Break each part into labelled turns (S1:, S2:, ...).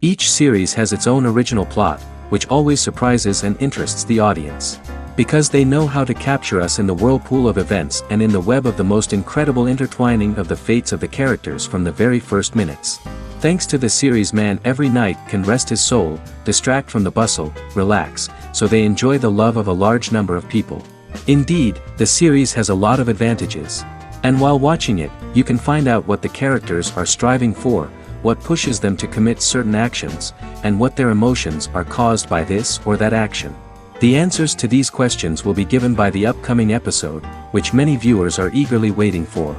S1: Each series has its own original plot, which always surprises and interests the audience. Because they know how to capture us in the whirlpool of events and in the web of the most incredible intertwining of the fates of the characters from the very first minutes. Thanks to the series, man every night can rest his soul, distract from the bustle, relax, so they enjoy the love of a large number of people. Indeed, the series has a lot of advantages. And while watching it, you can find out what the characters are striving for, what pushes them to commit certain actions, and what their emotions are caused by this or that action. The answers to these questions will be given by the upcoming episode, which many viewers are eagerly waiting for.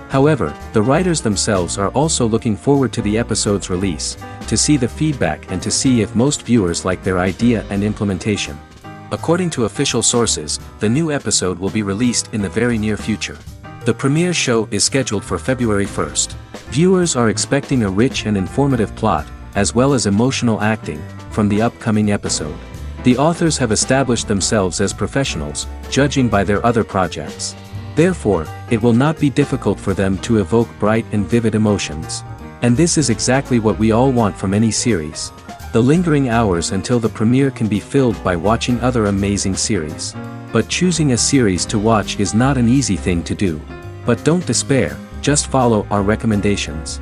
S1: However, the writers themselves are also looking forward to the episode's release, to see the feedback and to see if most viewers like their idea and implementation. According to official sources, the new episode will be released in the very near future. The premiere show is scheduled for February 1st. Viewers are expecting a rich and informative plot, as well as emotional acting, from the upcoming episode. The authors have established themselves as professionals, judging by their other projects. Therefore, it will not be difficult for them to evoke bright and vivid emotions. And this is exactly what we all want from any series. The lingering hours until the premiere can be filled by watching other amazing series. But choosing a series to watch is not an easy thing to do. But don't despair, just follow our recommendations.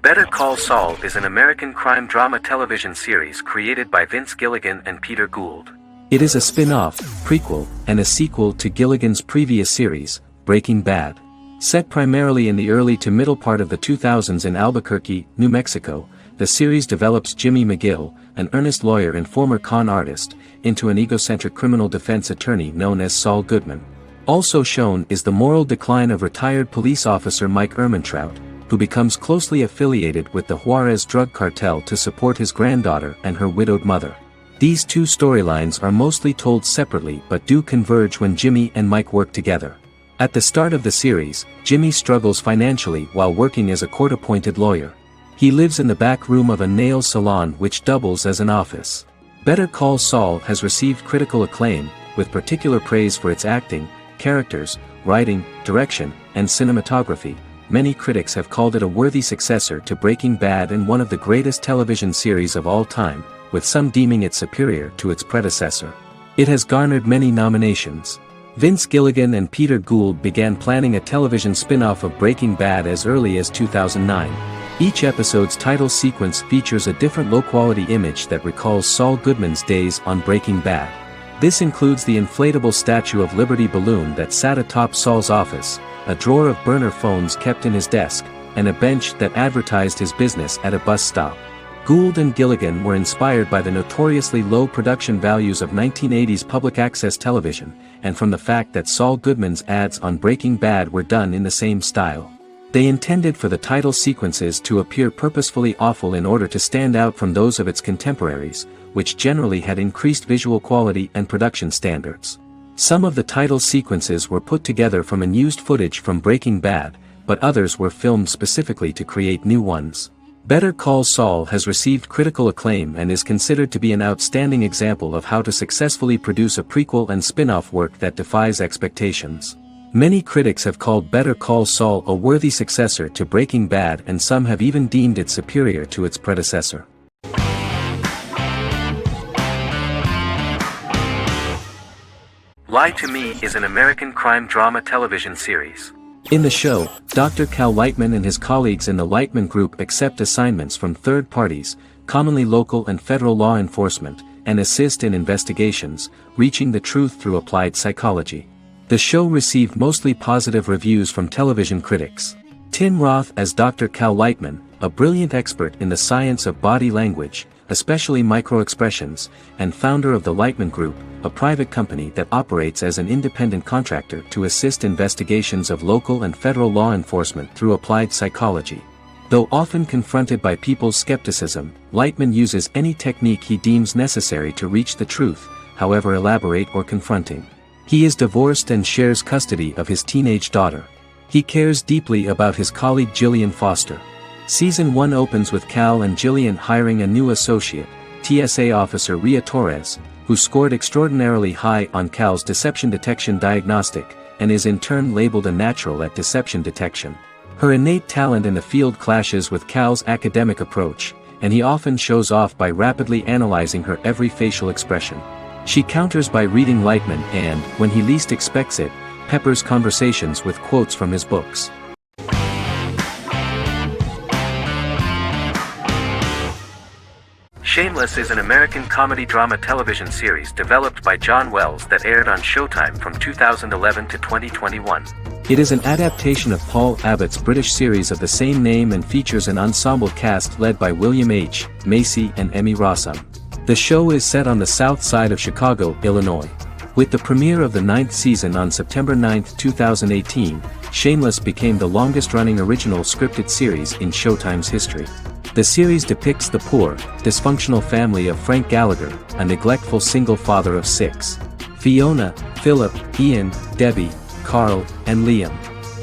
S1: Better Call Saul is an American crime drama television series created by Vince Gilligan and Peter Gould. It is a spin-off, prequel, and a sequel to Gilligan's previous series, Breaking Bad. Set primarily in the early to middle part of the 2000s in Albuquerque, New Mexico, the series develops Jimmy McGill, an earnest lawyer and former con artist, into an egocentric criminal defense attorney known as Saul Goodman. Also shown is the moral decline of retired police officer Mike Ehrmantraut, who becomes closely affiliated with the Juarez drug cartel to support his granddaughter and her widowed mother. These two storylines are mostly told separately but do converge when Jimmy and Mike work together. At the start of the series, Jimmy struggles financially while working as a court-appointed lawyer. He lives in the back room of a nail salon which doubles as an office. Better Call Saul has received critical acclaim, with particular praise for its acting, characters, writing, direction, and cinematography. Many critics have called it a worthy successor to Breaking Bad and one of the greatest television series of all time, with some deeming it superior to its predecessor. It has garnered many nominations. Vince Gilligan and Peter Gould began planning a television spin-off of Breaking Bad as early as 2009. Each episode's title sequence features a different low-quality image that recalls Saul Goodman's days on Breaking Bad. This includes the inflatable Statue of Liberty balloon that sat atop Saul's office, a drawer of burner phones kept in his desk, and a bench that advertised his business at a bus stop. Gould and Gilligan were inspired by the notoriously low production values of 1980s public access television, and from the fact that Saul Goodman's ads on Breaking Bad were done in the same style. They intended for the title sequences to appear purposefully awful in order to stand out from those of its contemporaries, which generally had increased visual quality and production standards. Some of the title sequences were put together from unused footage from Breaking Bad, but others were filmed specifically to create new ones. Better Call Saul has received critical acclaim and is considered to be an outstanding example of how to successfully produce a prequel and spin-off work that defies expectations. Many critics have called Better Call Saul a worthy successor to Breaking Bad, and some have even deemed it superior to its predecessor. Lie to Me is an American crime drama television series. In the show, Dr. Cal Lightman and his colleagues in the Lightman Group accept assignments from third parties, commonly local and federal law enforcement, and assist in investigations, reaching the truth through applied psychology. The show received mostly positive reviews from television critics. Tim Roth as Dr. Cal Lightman, a brilliant expert in the science of body language, especially microexpressions, and founder of the Lightman Group, a private company that operates as an independent contractor to assist investigations of local and federal law enforcement through applied psychology. Though often confronted by people's skepticism, Lightman uses any technique he deems necessary to reach the truth, however elaborate or confronting. He is divorced and shares custody of his teenage daughter. He cares deeply about his colleague Jillian Foster. Season 1 opens with Cal and Jillian hiring a new associate, TSA officer Rhea Torres, who scored extraordinarily high on Cal's deception detection diagnostic, and is in turn labeled a natural at deception detection. Her innate talent in the field clashes with Cal's academic approach, and he often shows off by rapidly analyzing her every facial expression. She counters by reading Lightman and, when he least expects it, peppers conversations with quotes from his books. Shameless is an American comedy drama television series developed by John Wells that aired on Showtime from 2011 to 2021. It is an adaptation of Paul Abbott's British series of the same name and features an ensemble cast led by William H. Macy and Emmy Rossum. The show is set on the south side of Chicago, Illinois. With the premiere of the 9th season on September 9, 2018, Shameless became the longest-running original scripted series in Showtime's history. The series depicts the poor, dysfunctional family of Frank Gallagher, a neglectful single father of 6. Fiona, Philip, Ian, Debbie, Carl, and Liam.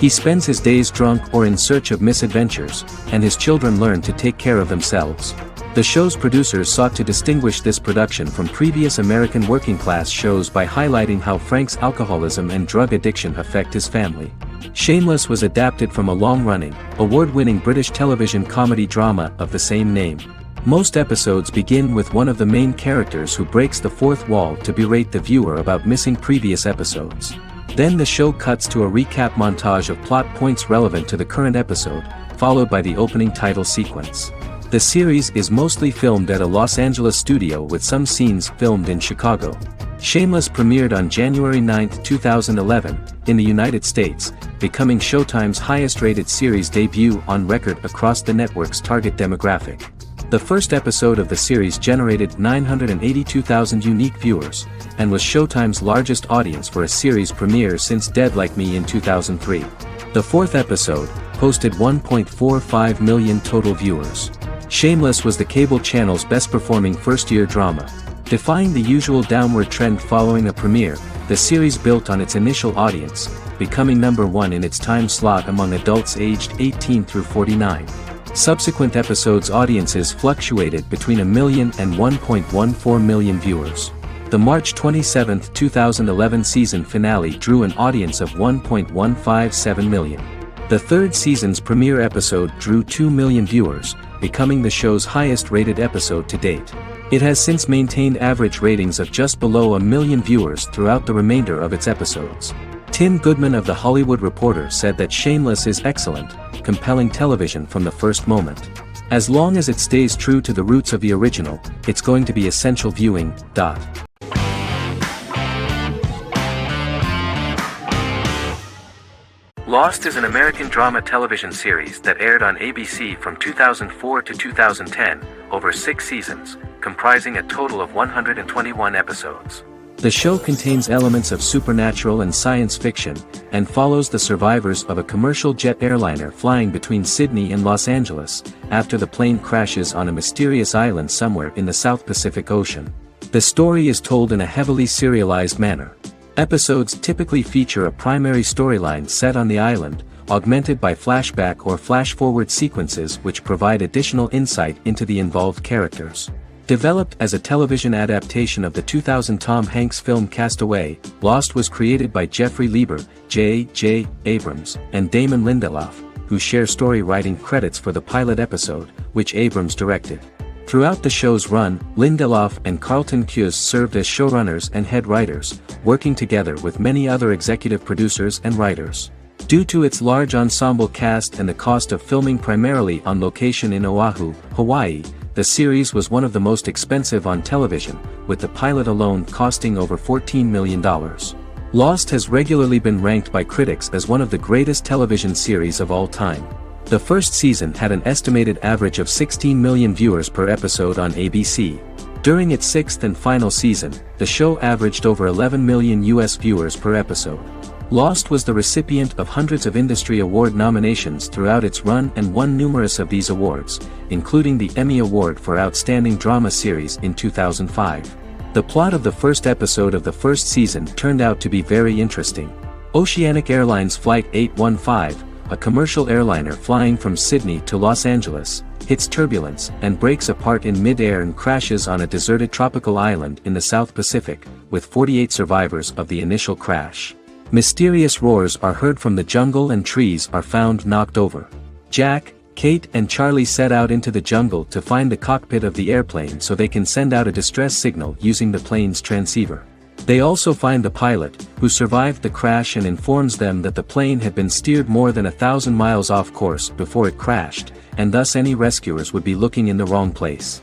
S1: He spends his days drunk or in search of misadventures, and his children learn to take care of themselves. The show's producers sought to distinguish this production from previous American working-class shows by highlighting how Frank's alcoholism and drug addiction affect his family. Shameless was adapted from a long-running, award-winning British television comedy drama of the same name. Most episodes begin with one of the main characters who breaks the fourth wall to berate the viewer about missing previous episodes. Then the show cuts to a recap montage of plot points relevant to the current episode, followed by the opening title sequence. The series is mostly filmed at a Los Angeles studio with some scenes filmed in Chicago. Shameless premiered on January 9, 2011, in the United States, becoming Showtime's highest-rated series debut on record across the network's target demographic. The first episode of the series generated 982,000 unique viewers, and was Showtime's largest audience for a series premiere since Dead Like Me in 2003. The fourth episode posted 1.45 million total viewers. Shameless was the cable channel's best-performing first-year drama. Defying the usual downward trend following a premiere, the series built on its initial audience, becoming number 1 in its time slot among adults aged 18 through 49. Subsequent episodes' audiences fluctuated between 1 million and 1.14 million viewers. The March 27, 2011 season finale drew an audience of 1.157 million. The third season's premiere episode drew 2 million viewers, becoming the show's highest-rated episode to date. It has since maintained average ratings of just below 1 million viewers throughout the remainder of its episodes. Tim Goodman of The Hollywood Reporter said that Shameless is excellent, compelling television from the first moment. As long as it stays true to the roots of the original, it's going to be essential viewing. Lost is an American drama television series that aired on ABC from 2004 to 2010, over 6 seasons, comprising a total of 121 episodes. The show contains elements of supernatural and science fiction, and follows the survivors of a commercial jet airliner flying between Sydney and Los Angeles, after the plane crashes on a mysterious island somewhere in the South Pacific Ocean. The story is told in a heavily serialized manner. Episodes typically feature a primary storyline set on the island, augmented by flashback or flash-forward sequences which provide additional insight into the involved characters. Developed as a television adaptation of the 2000 Tom Hanks film Castaway, Lost was created by Jeffrey Lieber, J.J. Abrams, and Damon Lindelof, who share story writing credits for the pilot episode, which Abrams directed. Throughout the show's run, Lindelof and Carlton Cuse served as showrunners and head writers, working together with many other executive producers and writers. Due to its large ensemble cast and the cost of filming primarily on location in Oahu, Hawaii, the series was one of the most expensive on television, with the pilot alone costing over $14 million. Lost has regularly been ranked by critics as one of the greatest television series of all time. The first season had an estimated average of 16 million viewers per episode on ABC. During its 6th and final season, the show averaged over 11 million US viewers per episode. Lost was the recipient of hundreds of industry award nominations throughout its run and won numerous of these awards, including the Emmy Award for Outstanding Drama Series in 2005. The plot of the first episode of the first season turned out to be very interesting. Oceanic Airlines Flight 815, a commercial airliner flying from Sydney to Los Angeles, hits turbulence and breaks apart in mid-air and crashes on a deserted tropical island in the South Pacific, with 48 survivors of the initial crash. Mysterious roars are heard from the jungle and trees are found knocked over. Jack, Kate and Charlie set out into the jungle to find the cockpit of the airplane so they can send out a distress signal using the plane's transceiver. They also find the pilot, who survived the crash and informs them that the plane had been steered more than 1,000 miles off course before it crashed, and thus any rescuers would be looking in the wrong place.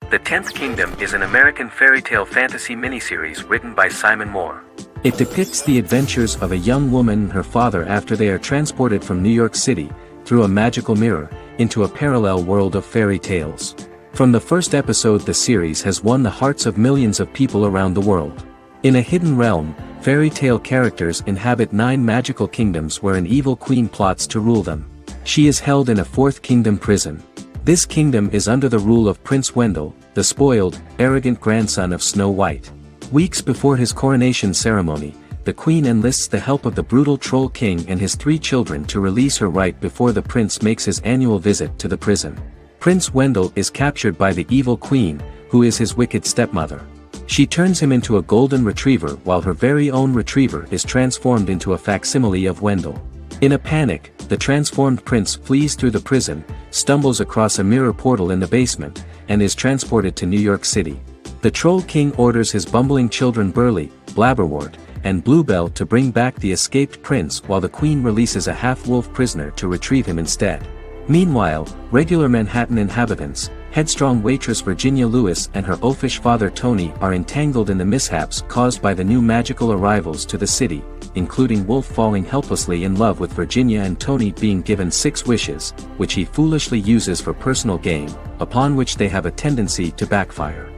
S1: The Tenth Kingdom is an American fairy tale fantasy miniseries written by Simon Moore. It depicts the adventures of a young woman and her father after they are transported from New York City, through a magical mirror, into a parallel world of fairy tales. From the first episode, the series has won the hearts of millions of people around the world. In a hidden realm, fairy tale characters inhabit 9 magical kingdoms where an evil queen plots to rule them. She is held in a 4th kingdom prison. This kingdom is under the rule of Prince Wendell, the spoiled, arrogant grandson of Snow White. Weeks before his coronation ceremony, the queen enlists the help of the brutal Troll King and his 3 children to release her right before the prince makes his annual visit to the prison. Prince Wendell is captured by the evil queen, who is his wicked stepmother. She turns him into a golden retriever while her very own retriever is transformed into a facsimile of Wendell. In a panic, the transformed prince flees through the prison, stumbles across a mirror portal in the basement, and is transported to New York City. The Troll King orders his bumbling children Burley, Blabberwort, and Bluebell to bring back the escaped prince while the queen releases a half-wolf prisoner to retrieve him instead. Meanwhile, regular Manhattan inhabitants, headstrong waitress Virginia Lewis and her oafish father Tony are entangled in the mishaps caused by the new magical arrivals to the city, including Wolf falling helplessly in love with Virginia and Tony being given 6 wishes, which he foolishly uses for personal gain, upon which they have a tendency to backfire.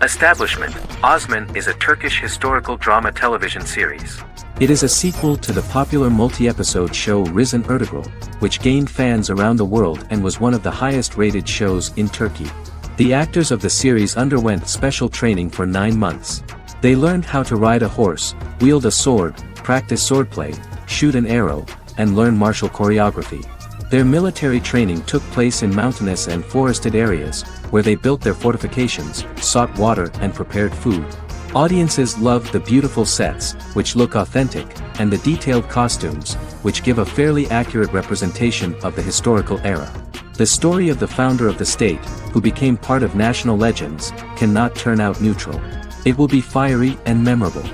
S1: Establishment: Osman is a Turkish historical drama television series. It is a sequel to the popular multi-episode show Risen Ertugrul, which gained fans around the world and was one of the highest-rated shows in Turkey. The actors of the series underwent special training for 9 months. They learned how to ride a horse, wield a sword, practice swordplay, shoot an arrow, and learn martial choreography. Their military training took place in mountainous and forested areas, where they built their fortifications, sought water and prepared food. Audiences loved the beautiful sets, which look authentic, and the detailed costumes, which give a fairly accurate representation of the historical era. The story of the founder of the state, who became part of national legends, cannot turn out neutral. It will be fiery and memorable.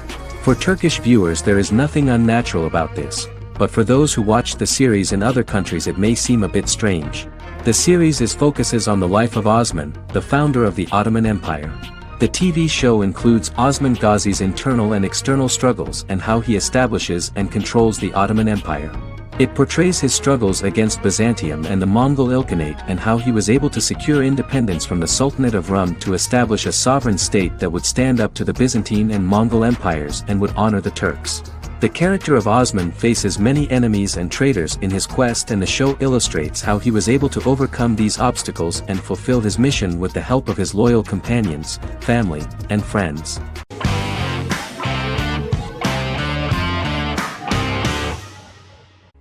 S1: For Turkish viewers, there is nothing unnatural about this, but for those who watch the series in other countries it may seem a bit strange. The series focuses on the life of Osman, the founder of the Ottoman Empire. The TV show includes Osman Ghazi's internal and external struggles and how he establishes and controls the Ottoman Empire. It portrays his struggles against Byzantium and the Mongol Ilkhanate and how he was able to secure independence from the Sultanate of Rum to establish a sovereign state that would stand up to the Byzantine and Mongol empires and would honor the Turks. The character of Osman faces many enemies and traitors in his quest, and the show illustrates how he was able to overcome these obstacles and fulfill his mission with the help of his loyal companions, family, and friends.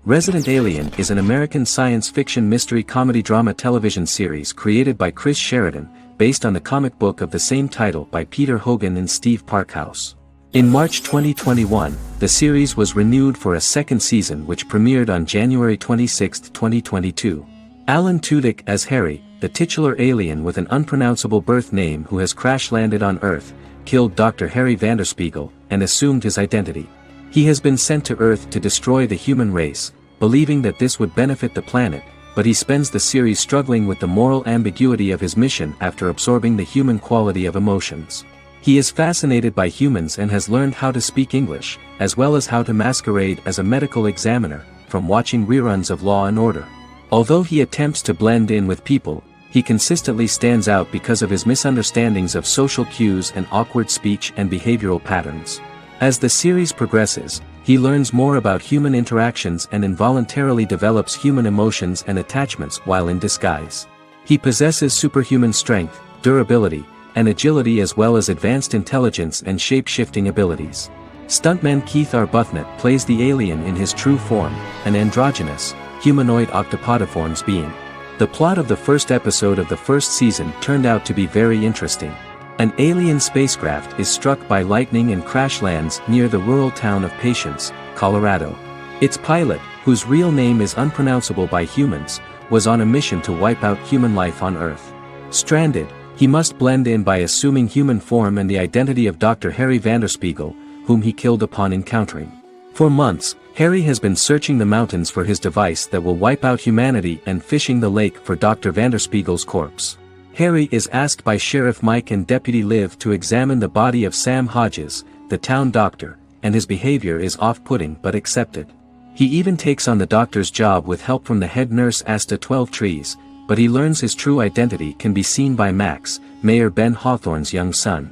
S1: Resident Alien is an American science fiction mystery comedy drama television series created by Chris Sheridan, based on the comic book of the same title by Peter Hogan and Steve Parkhouse. In March 2021, the series was renewed for a 2nd season which premiered on January 26, 2022. Alan Tudyk as Harry, the titular alien with an unpronounceable birth name who has crash-landed on Earth, killed Dr. Harry Vanderspiegel, and assumed his identity. He has been sent to Earth to destroy the human race, believing that this would benefit the planet, but he spends the series struggling with the moral ambiguity of his mission after absorbing the human quality of emotions. He is fascinated by humans and has learned how to speak English, as well as how to masquerade as a medical examiner, from watching reruns of Law and Order. Although he attempts to blend in with people, he consistently stands out because of his misunderstandings of social cues and awkward speech and behavioral patterns. As the series progresses, he learns more about human interactions and involuntarily develops human emotions and attachments while in disguise. He possesses superhuman strength, durability, and agility, as well as advanced intelligence and shape-shifting abilities. Stuntman Keith Arbuthnot plays the alien in his true form, an androgynous, humanoid octopodiforms being. The plot of the first episode of the first season turned out to be very interesting. An alien spacecraft is struck by lightning and crash lands near the rural town of Patience, Colorado. Its pilot, whose real name is unpronounceable by humans, was on a mission to wipe out human life on Earth. Stranded, he must blend in by assuming human form and the identity of Dr. Harry Vanderspiegel, whom he killed upon encountering. For months, Harry has been searching the mountains for his device that will wipe out humanity and fishing the lake for Dr. Vanderspiegel's corpse. Harry is asked by Sheriff Mike and Deputy Liv to examine the body of Sam Hodges, the town doctor, and his behavior is off-putting but accepted. He even takes on the doctor's job with help from the head nurse Asta 12 Trees, but he learns his true identity can be seen by Max, Mayor Ben Hawthorne's young son.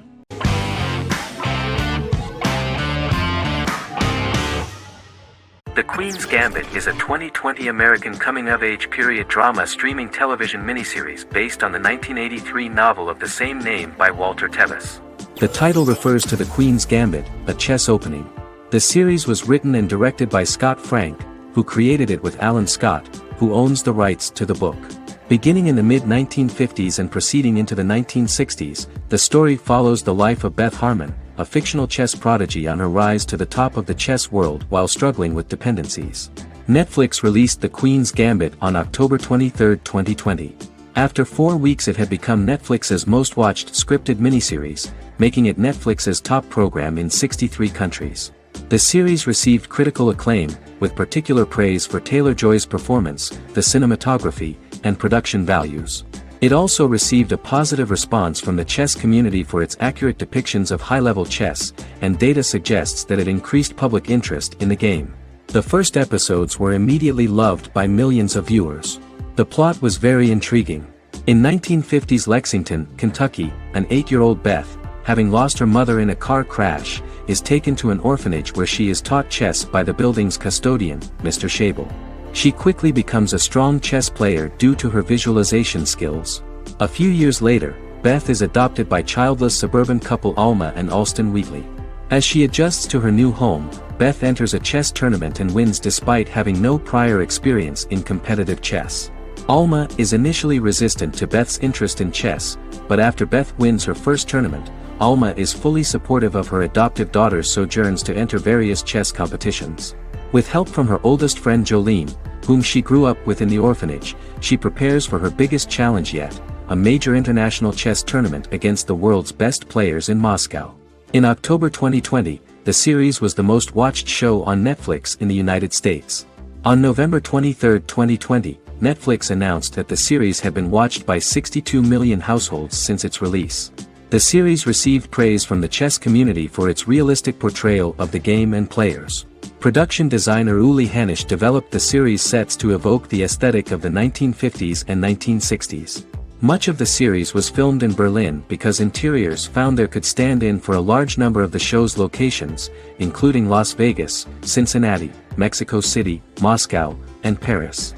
S2: The Queen's Gambit is a 2020 American coming-of-age period drama streaming television miniseries based on the 1983 novel of the same name by Walter Tevis.
S1: The title refers to the Queen's Gambit, a chess opening. The series was written and directed by Scott Frank, who created it with Alan Scott, who owns the rights to the book. Beginning in the mid-1950s and proceeding into the 1960s, the story follows the life of Beth Harmon, a fictional chess prodigy on her rise to the top of the chess world while struggling with dependencies. Netflix released The Queen's Gambit on October 23, 2020. After 4 weeks it had become Netflix's most-watched scripted miniseries, making it Netflix's top program in 63 countries. The series received critical acclaim, with particular praise for Taylor-Joy's performance, the cinematography, and production values. It also received a positive response from the chess community for its accurate depictions of high-level chess, and data suggests that it increased public interest in the game. The first episodes were immediately loved by millions of viewers. The plot was very intriguing. In 1950s Lexington, Kentucky, an 8-year-old Beth, having lost her mother in a car crash, is taken to an orphanage where she is taught chess by the building's custodian, Mr. Schabel. She quickly becomes a strong chess player due to her visualization skills. A few years later, Beth is adopted by childless suburban couple Alma and Alston Wheatley. As she adjusts to her new home, Beth enters a chess tournament and wins despite having no prior experience in competitive chess. Alma is initially resistant to Beth's interest in chess, but after Beth wins her first tournament, Alma is fully supportive of her adoptive daughter's sojourns to enter various chess competitions. With help from her oldest friend Jolene, whom she grew up with in the orphanage, she prepares for her biggest challenge yet, a major international chess tournament against the world's best players in Moscow. In October 2020, the series was the most watched show on Netflix in the United States. On November 23, 2020, Netflix announced that the series had been watched by 62 million households since its release. The series received praise from the chess community for its realistic portrayal of the game and players. Production designer Uli Hanisch developed the series sets to evoke the aesthetic of the 1950s and 1960s. Much of the series was filmed in Berlin because interiors found there could stand in for a large number of the show's locations, including Las Vegas, Cincinnati, Mexico City, Moscow, and Paris.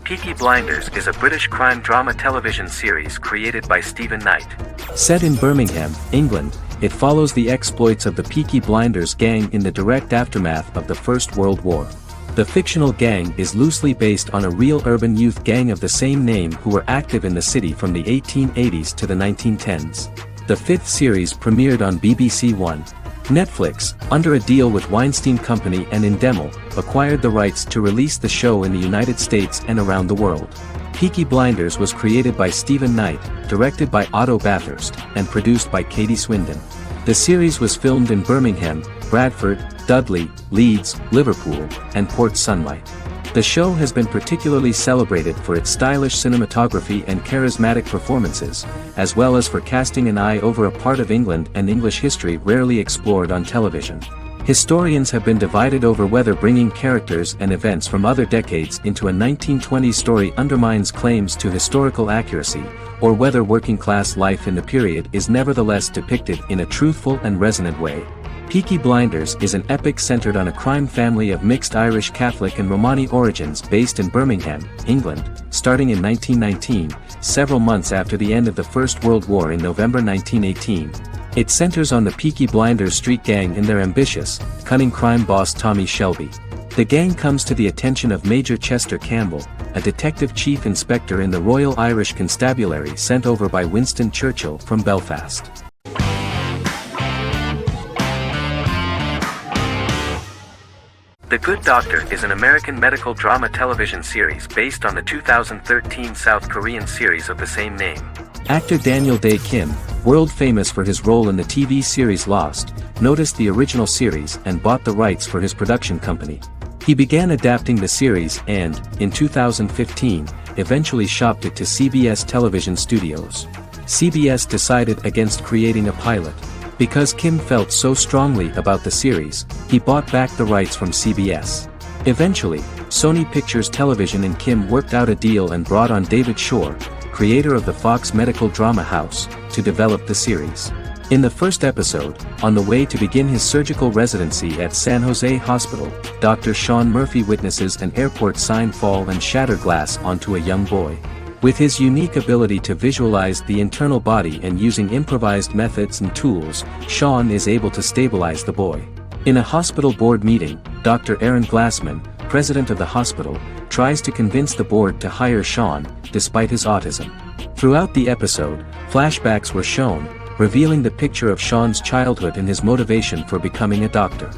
S2: Peaky Blinders is a British crime drama television series created by Stephen Knight.
S1: Set in Birmingham, England, it follows the exploits of the Peaky Blinders gang in the direct aftermath of the First World War. The fictional gang is loosely based on a real urban youth gang of the same name who were active in the city from the 1880s to the 1910s. The fifth series premiered on BBC One. Netflix, under a deal with Weinstein Company and Endemol, acquired the rights to release the show in the United States and around the world. Peaky Blinders was created by Stephen Knight, directed by Otto Bathurst, and produced by Katie Swindon. The series was filmed in Birmingham, Bradford, Dudley, Leeds, Liverpool, and Port Sunlight. The show has been particularly celebrated for its stylish cinematography and charismatic performances, as well as for casting an eye over a part of England and English history rarely explored on television. Historians have been divided over whether bringing characters and events from other decades into a 1920s story undermines claims to historical accuracy, or whether working-class life in the period is nevertheless depicted in a truthful and resonant way. Peaky Blinders is an epic centered on a crime family of mixed Irish Catholic and Romani origins based in Birmingham, England, starting in 1919, several months after the end of the First World War in November 1918. It centers on the Peaky Blinders street gang and their ambitious, cunning crime boss Tommy Shelby. The gang comes to the attention of Major Chester Campbell, a detective chief inspector in the Royal Irish Constabulary sent over by Winston Churchill from Belfast.
S2: The Good Doctor is an American medical drama television series based on the 2013 South Korean series of the same name.
S1: Actor Daniel Dae Kim, world famous for his role in the TV series Lost, noticed the original series and bought the rights for his production company. He began adapting the series and, in 2015, eventually shopped it to CBS Television Studios. CBS decided against creating a pilot. Because Kim felt so strongly about the series, he bought back the rights from CBS. Eventually, Sony Pictures Television and Kim worked out a deal and brought on David Shore, creator of the Fox Medical Drama House, to develop the series. In the first episode, on the way to begin his surgical residency at San Jose Hospital, Dr. Sean Murphy witnesses an airport sign fall and shatter glass onto a young boy. With his unique ability to visualize the internal body and using improvised methods and tools, Sean is able to stabilize the boy. In a hospital board meeting, Dr. Aaron Glassman, president of the hospital, tries to convince the board to hire Sean, despite his autism. Throughout the episode, flashbacks were shown, revealing the picture of Sean's childhood and his motivation for becoming a doctor.